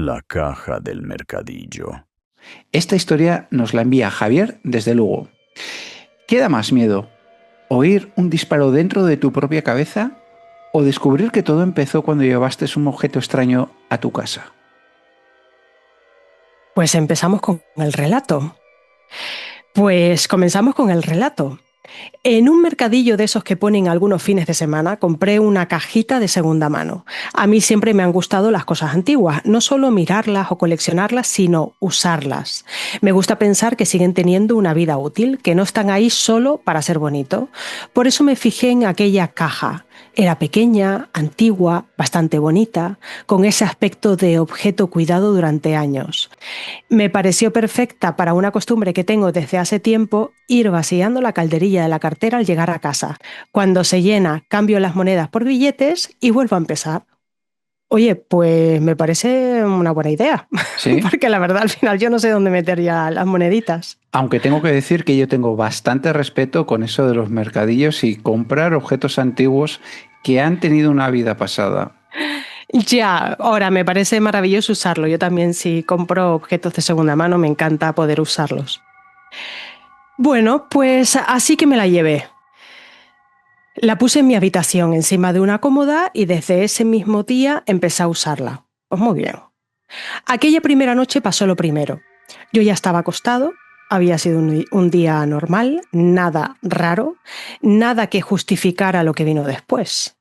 La caja del mercadillo. Esta historia nos la envía Javier desde Lugo. ¿Qué da más miedo? ¿Oír un disparo dentro de tu propia cabeza o descubrir que todo empezó cuando llevaste un objeto extraño a tu casa? Pues empezamos con el relato. Pues comenzamos con el relato. En un mercadillo de esos que ponen algunos fines de semana, compré una cajita de segunda mano. A mí siempre me han gustado las cosas antiguas, no solo mirarlas o coleccionarlas, sino usarlas. Me gusta pensar que siguen teniendo una vida útil, que no están ahí solo para ser bonito. Por eso me fijé en aquella caja. Era pequeña, antigua, bastante bonita, con ese aspecto de objeto cuidado durante años. Me pareció perfecta para una costumbre que tengo desde hace tiempo, ir vaciando la calderilla de la cartera al llegar a casa. Cuando se llena, cambio las monedas por billetes y vuelvo a empezar. Oye, pues me parece una buena idea, ¿Sí? porque la verdad al final yo no sé dónde meter ya las moneditas. Aunque tengo que decir que yo tengo bastante respeto con eso de los mercadillos y comprar objetos antiguos que han tenido una vida pasada. Ya, ahora me parece maravilloso usarlo. Yo también si compro objetos de segunda mano me encanta poder usarlos. Bueno, pues así que me la llevé. La puse en mi habitación encima de una cómoda y desde ese mismo día empecé a usarla. Pues muy bien. Aquella primera noche pasó lo primero. Yo ya estaba acostado, había sido un día normal, nada raro, nada que justificara lo que vino después.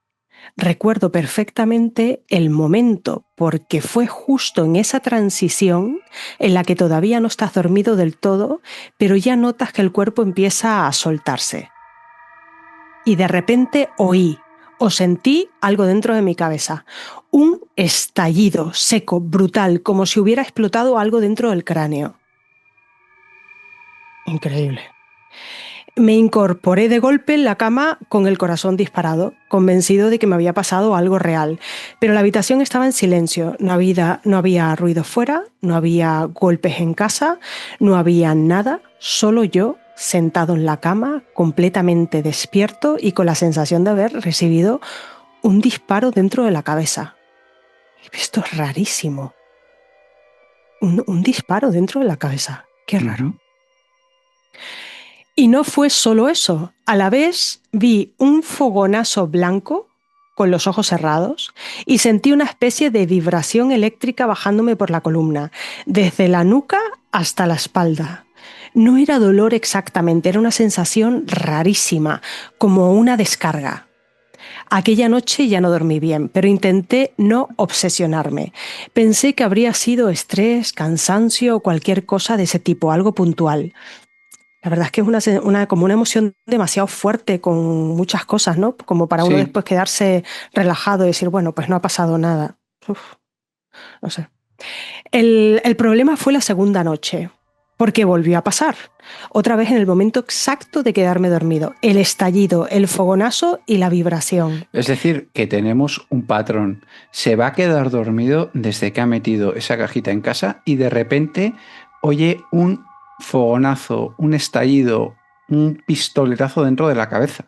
Recuerdo perfectamente el momento porque fue justo en esa transición en la que todavía no estás dormido del todo, pero ya notas que el cuerpo empieza a soltarse. Y de repente oí o sentí algo dentro de mi cabeza. Un estallido seco, brutal, como si hubiera explotado algo dentro del cráneo. Increíble. Me incorporé de golpe en la cama con el corazón disparado, convencido de que me había pasado algo real. Pero la habitación estaba en silencio, no había ruido fuera, no había golpes en casa, no había nada, solo yo sentado en la cama, completamente despierto y con la sensación de haber recibido un disparo dentro de la cabeza. Esto es rarísimo. Un disparo dentro de la cabeza. Qué raro. Y no fue solo eso. A la vez vi un fogonazo blanco con los ojos cerrados y sentí una especie de vibración eléctrica bajándome por la columna, desde la nuca hasta la espalda. No era dolor exactamente, era una sensación rarísima, como una descarga. Aquella noche ya no dormí bien, pero intenté no obsesionarme. Pensé que habría sido estrés, cansancio o cualquier cosa de ese tipo, algo puntual. La verdad es que es como una emoción demasiado fuerte con muchas cosas, ¿no? Como para uno Sí. después quedarse relajado y decir, bueno, pues no ha pasado nada. Uf, no sé. El problema fue la segunda noche, porque volvió a pasar. Otra vez en el momento exacto de quedarme dormido. El estallido, el fogonazo y la vibración. Es decir, que tenemos un patrón. Se va a quedar dormido desde que ha metido esa cajita en casa y de repente oye un fogonazo, un estallido, un pistoletazo dentro de la cabeza.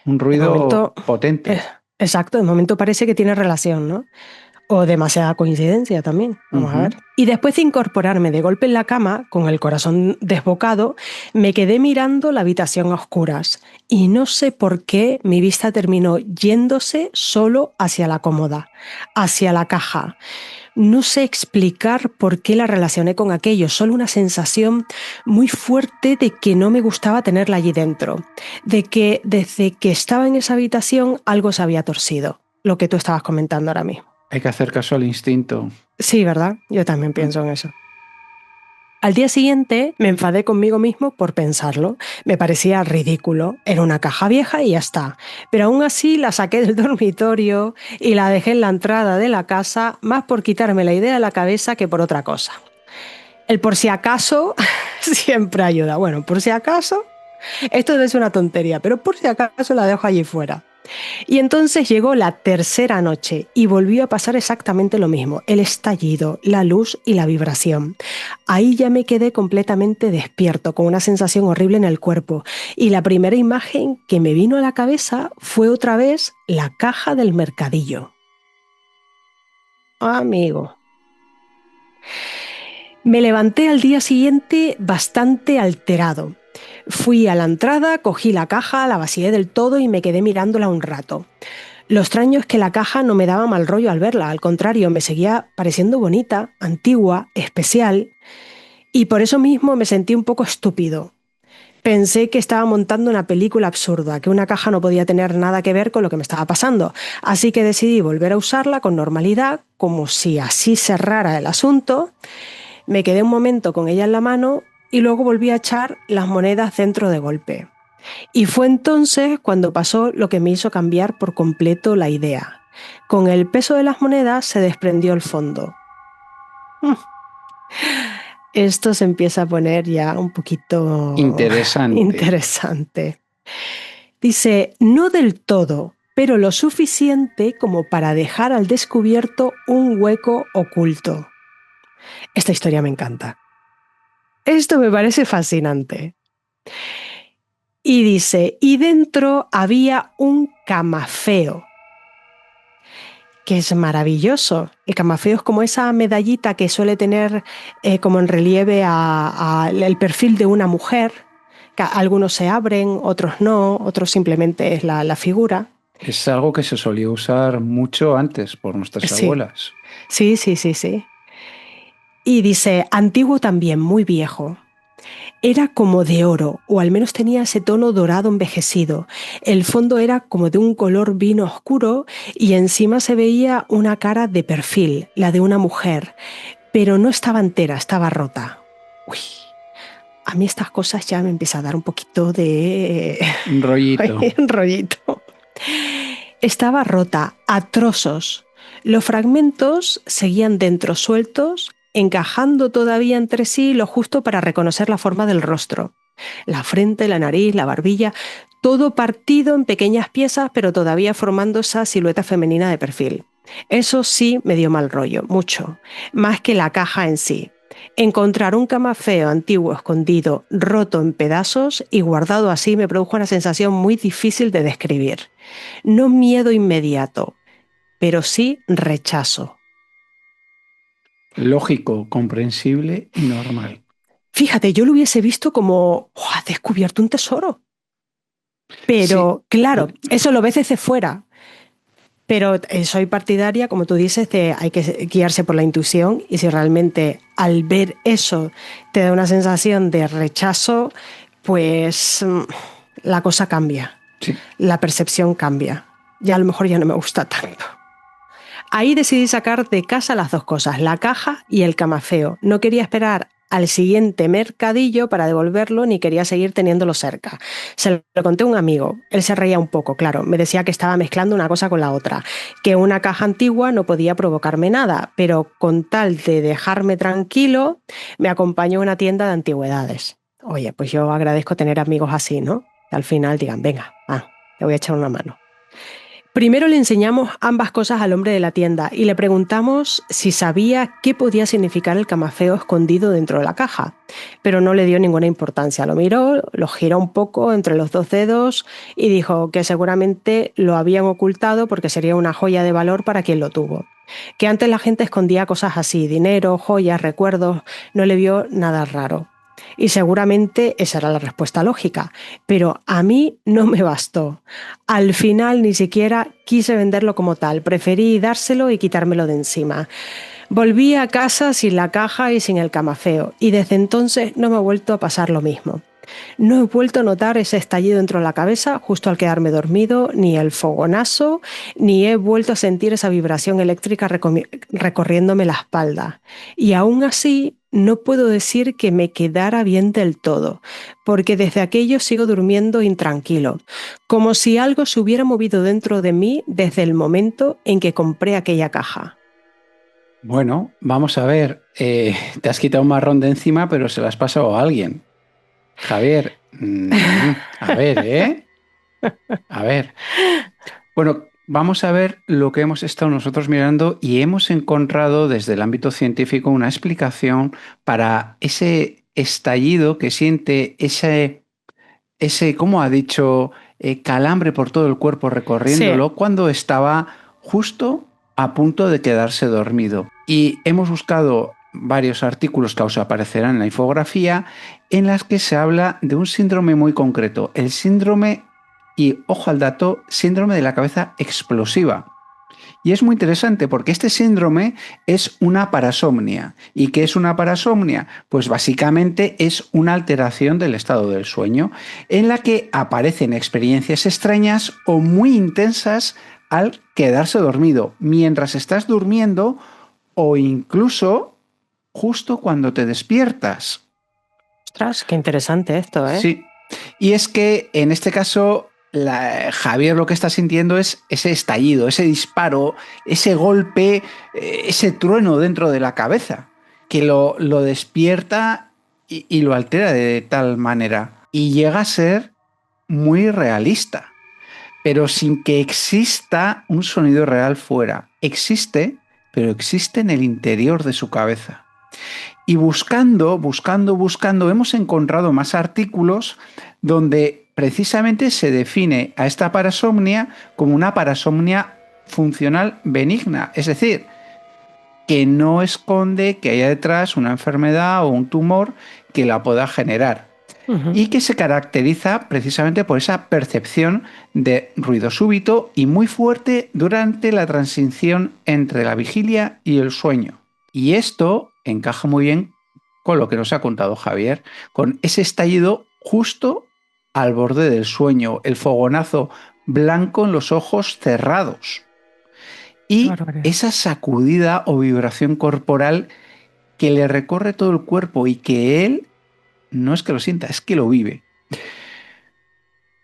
Un De ruido momento, potente. exacto, de momento parece que tiene relación, ¿no? O demasiada coincidencia también. Vamos a ver. Y después de incorporarme de golpe en la cama, con el corazón desbocado, me quedé mirando la habitación a oscuras. Y no sé por qué mi vista terminó yéndose solo hacia la cómoda, hacia la caja. No sé explicar por qué la relacioné con aquello, solo una sensación muy fuerte de que no me gustaba tenerla allí dentro, de que desde que estaba en esa habitación algo se había torcido, lo que tú estabas comentando ahora mismo. Hay que hacer caso al instinto. Sí, ¿verdad? Yo también pienso en eso. Al día siguiente me enfadé conmigo mismo por pensarlo. Me parecía ridículo. Era una caja vieja y ya está. Pero aún así la saqué del dormitorio y la dejé en la entrada de la casa, más por quitarme la idea de la cabeza que por otra cosa. El por si acaso siempre ayuda. Bueno, por si acaso, esto debe ser una tontería, pero por si acaso la dejo allí fuera. Y entonces llegó la tercera noche y volvió a pasar exactamente lo mismo, el estallido, la luz y la vibración. Ahí ya me quedé completamente despierto, con una sensación horrible en el cuerpo, y la primera imagen que me vino a la cabeza fue otra vez la caja del mercadillo. Amigo, Me levanté al día siguiente bastante alterado. Fui a la entrada, cogí la caja, la vacié del todo y me quedé mirándola un rato. Lo extraño es que la caja no me daba mal rollo al verla, al contrario, me seguía pareciendo bonita, antigua, especial, y por eso mismo me sentí un poco estúpido. Pensé que estaba montando una película absurda, que una caja no podía tener nada que ver con lo que me estaba pasando, así que decidí volver a usarla con normalidad, como si así cerrara el asunto. Me quedé un momento con ella en la mano y luego volví a echar las monedas dentro de golpe. Y fue entonces cuando pasó lo que me hizo cambiar por completo la idea. Con el peso de las monedas se desprendió el fondo. Esto se empieza a poner ya un poquito interesante. Dice, no del todo, pero lo suficiente como para dejar al descubierto un hueco oculto. Esta historia me encanta. Esto me parece fascinante. Y dice, y dentro había un camafeo, que es maravilloso. El camafeo es como esa medallita que suele tener como en relieve el perfil de una mujer, que algunos se abren, otros no, otros simplemente es la figura. Es algo que se solía usar mucho antes por nuestras abuelas. Sí. Y dice, antiguo también, muy viejo. Era como de oro, o al menos tenía ese tono dorado envejecido. El fondo era como de un color vino oscuro y encima se veía una cara de perfil, la de una mujer, pero no estaba entera, estaba rota. Uy, a mí estas cosas ya me empieza a dar un poquito de... rollito. Estaba rota, a trozos. Los fragmentos seguían dentro sueltos, encajando todavía entre sí lo justo para reconocer la forma del rostro. La frente, la nariz, la barbilla, todo partido en pequeñas piezas, pero todavía formando esa silueta femenina de perfil. Eso sí me dio mal rollo, mucho, más que la caja en sí. Encontrar un camafeo antiguo escondido, roto en pedazos y guardado así me produjo una sensación muy difícil de describir. No miedo inmediato, pero sí rechazo. Lógico, comprensible y normal. Fíjate, yo lo hubiese visto como, has descubierto un tesoro. Pero, sí, claro, eso lo ves desde fuera. Pero soy partidaria, como tú dices, de hay que guiarse por la intuición y si realmente al ver eso te da una sensación de rechazo, pues la cosa cambia. Sí. La percepción cambia. Ya a lo mejor ya no me gusta tanto. Ahí decidí sacar de casa las dos cosas, la caja y el camafeo. No quería esperar al siguiente mercadillo para devolverlo ni quería seguir teniéndolo cerca. Se lo conté a un amigo. Él se reía un poco, claro. Me decía que estaba mezclando una cosa con la otra, que una caja antigua no podía provocarme nada, pero con tal de dejarme tranquilo, me acompañó a una tienda de antigüedades. Oye, pues yo agradezco tener amigos así, ¿no? Que al final digan, venga, te voy a echar una mano. Primero le enseñamos ambas cosas al hombre de la tienda y le preguntamos si sabía qué podía significar el camafeo escondido dentro de la caja, pero no le dio ninguna importancia. Lo miró, lo giró un poco entre los dos dedos y dijo que seguramente lo habían ocultado porque sería una joya de valor para quien lo tuvo. Que antes la gente escondía cosas así, dinero, joyas, recuerdos, no le vio nada raro. Y seguramente esa era la respuesta lógica, pero a mí no me bastó. Al final ni siquiera quise venderlo como tal, preferí dárselo y quitármelo de encima. Volví a casa sin la caja y sin el camafeo, y desde entonces no me ha vuelto a pasar lo mismo. No he vuelto a notar ese estallido dentro de la cabeza justo al quedarme dormido, ni el fogonazo, ni he vuelto a sentir esa vibración eléctrica recorriéndome la espalda. Y aún así no puedo decir que me quedara bien del todo, porque desde aquello sigo durmiendo intranquilo, como si algo se hubiera movido dentro de mí desde el momento en que compré aquella caja. Bueno, vamos a ver, te has quitado un marrón de encima, pero se lo has pasado a alguien. Javier, a ver, ¿eh? A ver. Bueno, vamos a ver lo que hemos estado nosotros mirando y hemos encontrado desde el ámbito científico una explicación para ese estallido que siente ese ¿cómo ha dicho? Calambre por todo el cuerpo recorriéndolo cuando estaba justo a punto de quedarse dormido. Y hemos buscado varios artículos que os aparecerán en la infografía en las que se habla de un síndrome muy concreto, el síndrome, y ojo al dato, síndrome de la cabeza explosiva. Y es muy interesante porque este síndrome es una parasomnia. ¿Y qué es una parasomnia? Pues básicamente es una alteración del estado del sueño en la que aparecen experiencias extrañas o muy intensas al quedarse dormido, mientras estás durmiendo o incluso justo cuando te despiertas. Ostras, qué interesante esto, ¿eh? Sí. Y es que en este caso Javier lo que está sintiendo es ese estallido, ese disparo, ese golpe, ese trueno dentro de la cabeza, que lo despierta y lo altera de tal manera. Y llega a ser muy realista, pero sin que exista un sonido real fuera. Existe, pero existe en el interior de su cabeza. Y buscando, hemos encontrado más artículos donde precisamente se define a esta parasomnia como una parasomnia funcional benigna, es decir, que no esconde que haya detrás una enfermedad o un tumor que la pueda generar. Y que se caracteriza precisamente por esa percepción de ruido súbito y muy fuerte durante la transición entre la vigilia y el sueño. Y esto encaja muy bien con lo que nos ha contado Javier, con ese estallido justo al borde del sueño, el fogonazo blanco en los ojos cerrados y esa sacudida o vibración corporal que le recorre todo el cuerpo y que él no es que lo sienta, es que lo vive.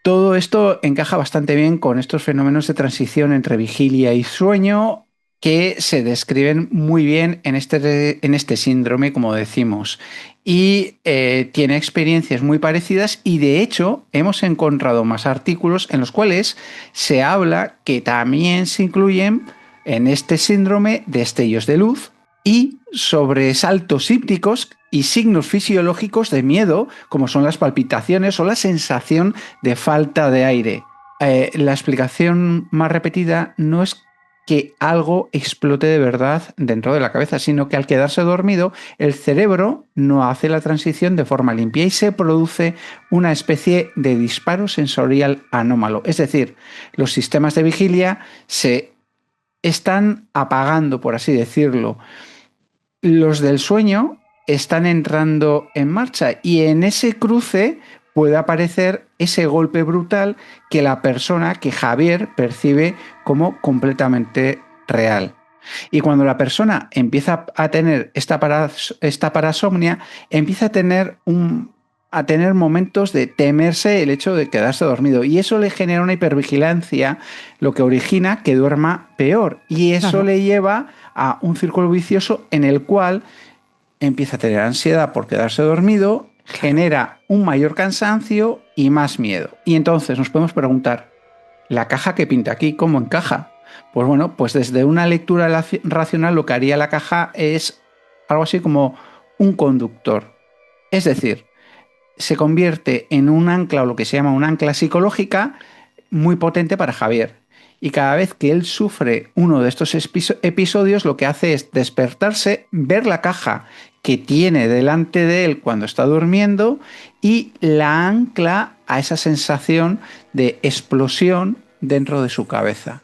Todo esto encaja bastante bien con estos fenómenos de transición entre vigilia y sueño que se describen muy bien en este síndrome, como decimos. Y tiene experiencias muy parecidas y de hecho hemos encontrado más artículos en los cuales se habla que también se incluyen en este síndrome destellos de luz y sobresaltos hípnicos y signos fisiológicos de miedo, como son las palpitaciones o la sensación de falta de aire. La explicación más repetida no es que algo explote de verdad dentro de la cabeza, sino que al quedarse dormido, el cerebro no hace la transición de forma limpia y se produce una especie de disparo sensorial anómalo. Es decir, los sistemas de vigilia se están apagando, por así decirlo. Los del sueño están entrando en marcha y en ese cruce puede aparecer ese golpe brutal que la persona, que Javier, percibe como completamente real. Y cuando la persona empieza a tener esta parasomnia, empieza a tener momentos de temerse el hecho de quedarse dormido. Y eso le genera una hipervigilancia, lo que origina que duerma peor. Y eso le lleva a un círculo vicioso en el cual empieza a tener ansiedad por quedarse dormido, genera un mayor cansancio y más miedo. Y entonces nos podemos preguntar, ¿la caja que pinta aquí cómo encaja? Pues bueno, pues desde una lectura racional lo que haría la caja es algo así como un conductor. Es decir, se convierte en un ancla o lo que se llama un ancla psicológica muy potente para Javier. Y cada vez que él sufre uno de estos episodios, lo que hace es despertarse, ver la caja que tiene delante de él cuando está durmiendo y la ancla a esa sensación de explosión dentro de su cabeza.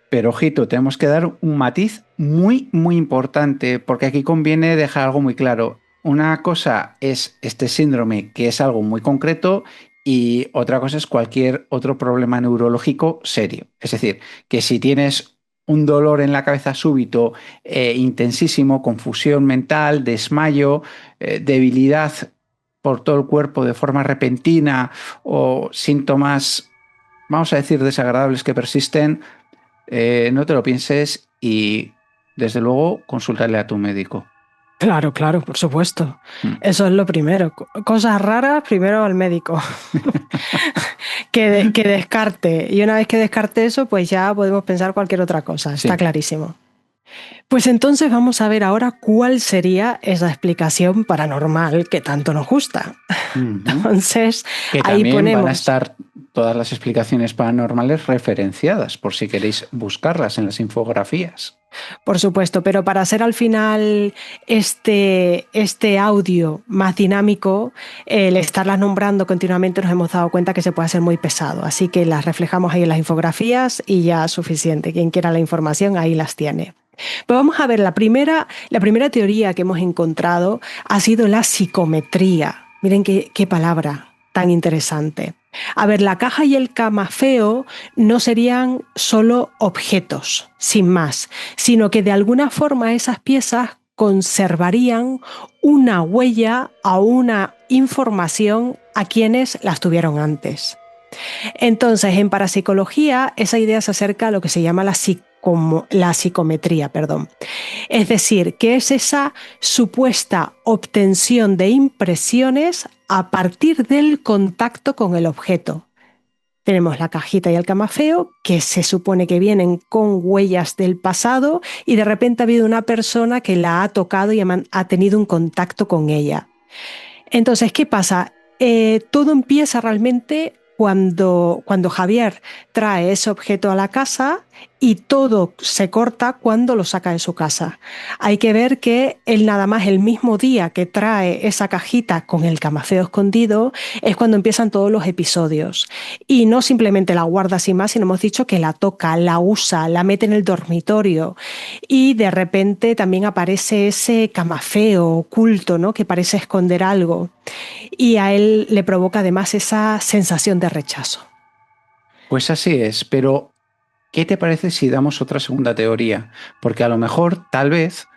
Pero ojito, tenemos que dar un matiz muy, muy importante, porque aquí conviene dejar algo muy claro. Una cosa es este síndrome, que es algo muy concreto, y otra cosa es cualquier otro problema neurológico serio. Es decir, que si tienes un dolor en la cabeza súbito, intensísimo, confusión mental, desmayo, debilidad por todo el cuerpo de forma repentina o síntomas, vamos a decir, desagradables que persisten, no te lo pienses y, desde luego, consúltale a tu médico. Claro, por supuesto. Eso es lo primero. Cosas raras, primero al médico. que descarte. Y una vez que descarte eso, pues ya podemos pensar cualquier otra cosa. Está clarísimo. Pues entonces vamos a ver ahora cuál sería esa explicación paranormal que tanto nos gusta. Entonces, que ahí también ponemos... van a estar todas las explicaciones paranormales referenciadas, por si queréis buscarlas en las infografías. Por supuesto, pero para hacer al final este audio más dinámico, el estarlas nombrando continuamente nos hemos dado cuenta que se puede hacer muy pesado. Así que las reflejamos ahí en las infografías y ya es suficiente. Quien quiera la información, ahí las tiene. Pues vamos a ver, la primera teoría que hemos encontrado ha sido la psicometría. Miren qué palabra tan interesante. A ver, la caja y el camafeo no serían solo objetos, sin más, sino que de alguna forma esas piezas conservarían una huella o una información a quienes las tuvieron antes. Entonces, en parapsicología, esa idea se acerca a lo que se llama la psicometría. Es decir, que es esa supuesta obtención de impresiones a partir del contacto con el objeto. Tenemos la cajita y el camafeo, que se supone que vienen con huellas del pasado y de repente ha habido una persona que la ha tocado y ha tenido un contacto con ella. Entonces, ¿qué pasa? Todo empieza realmente cuando Javier trae ese objeto a la casa y todo se corta cuando lo saca de su casa. Hay que ver que él nada más el mismo día que trae esa cajita con el camafeo escondido es cuando empiezan todos los episodios. Y no simplemente la guarda sin más, sino hemos dicho que la toca, la usa, la mete en el dormitorio y de repente también aparece ese camafeo oculto, ¿no? Que parece esconder algo. Y a él le provoca además esa sensación de rechazo. Pues así es, pero ¿qué te parece si damos otra segunda teoría? Porque a lo mejor, tal vez,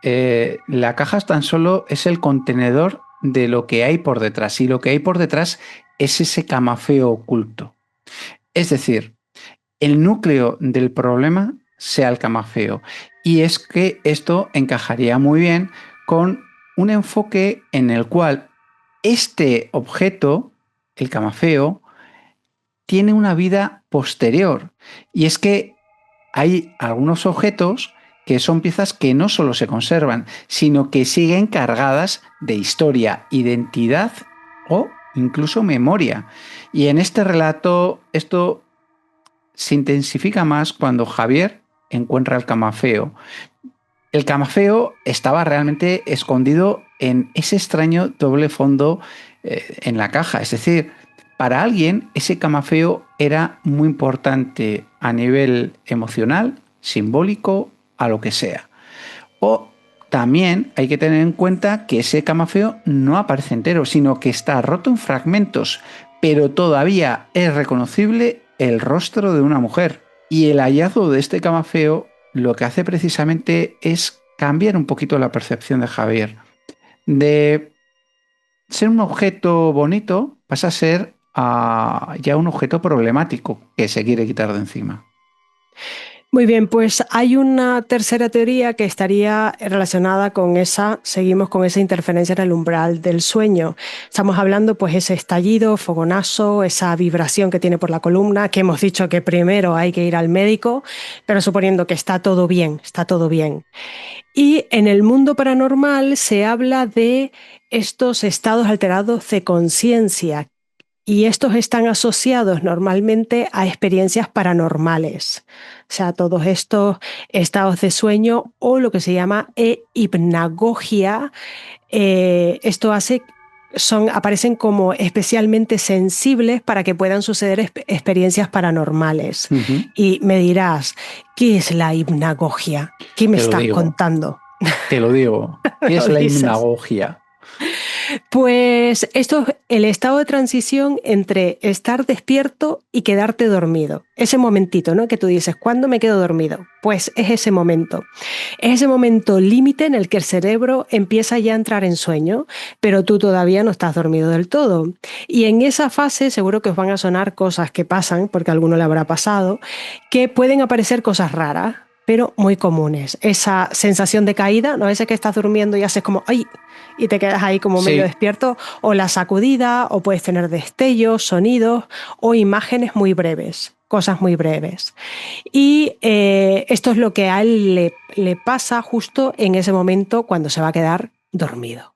la caja tan solo es el contenedor de lo que hay por detrás, y lo que hay por detrás es ese camafeo oculto. Es decir, el núcleo del problema sea el camafeo. Y es que esto encajaría muy bien con un enfoque en el cual este objeto, el camafeo, tiene una vida posterior. Y es que hay algunos objetos que son piezas que no solo se conservan, sino que siguen cargadas de historia, identidad o incluso memoria. Y en este relato esto se intensifica más cuando Javier encuentra el camafeo. El camafeo estaba realmente escondido en ese extraño doble fondo en la caja. Es decir, para alguien ese camafeo era muy importante a nivel emocional, simbólico, a lo que sea. O también hay que tener en cuenta que ese camafeo no aparece entero, sino que está roto en fragmentos, pero todavía es reconocible el rostro de una mujer. Y el hallazgo de este camafeo lo que hace precisamente es cambiar un poquito la percepción de Javier. De ser un objeto bonito pasa a ser ya un objeto problemático que se quiere quitar de encima. Muy bien, pues hay una tercera teoría que estaría relacionada con seguimos con esa interferencia en el umbral del sueño. Estamos hablando pues ese estallido, fogonazo, esa vibración que tiene por la columna, que hemos dicho que primero hay que ir al médico, pero suponiendo que está todo bien, está todo bien. Y en el mundo paranormal se habla de estos estados alterados de conciencia, y estos están asociados normalmente a experiencias paranormales. O sea, todos estos estados de sueño o lo que se llama hipnagogia, aparecen como especialmente sensibles para que puedan suceder experiencias paranormales. Uh-huh. Y me dirás, ¿qué es la hipnagogia? ¿Qué me estás contando? Te lo digo. ¿Qué es la hipnagogia? Pues esto es el estado de transición entre estar despierto y quedarte dormido. Ese momentito, ¿no? Que tú dices, ¿cuándo me quedo dormido? Pues es ese momento. Es ese momento límite en el que el cerebro empieza ya a entrar en sueño, pero tú todavía no estás dormido del todo. Y en esa fase seguro que os van a sonar cosas que pasan, porque a alguno le habrá pasado, que pueden aparecer cosas raras, pero muy comunes. Esa sensación de caída, ¿no? A veces que estás durmiendo y haces como ¡ay! Y te quedas ahí como medio despierto, o la sacudida, o puedes tener destellos, sonidos o imágenes muy breves, cosas muy breves. Y esto es lo que a él le pasa justo en ese momento cuando se va a quedar dormido.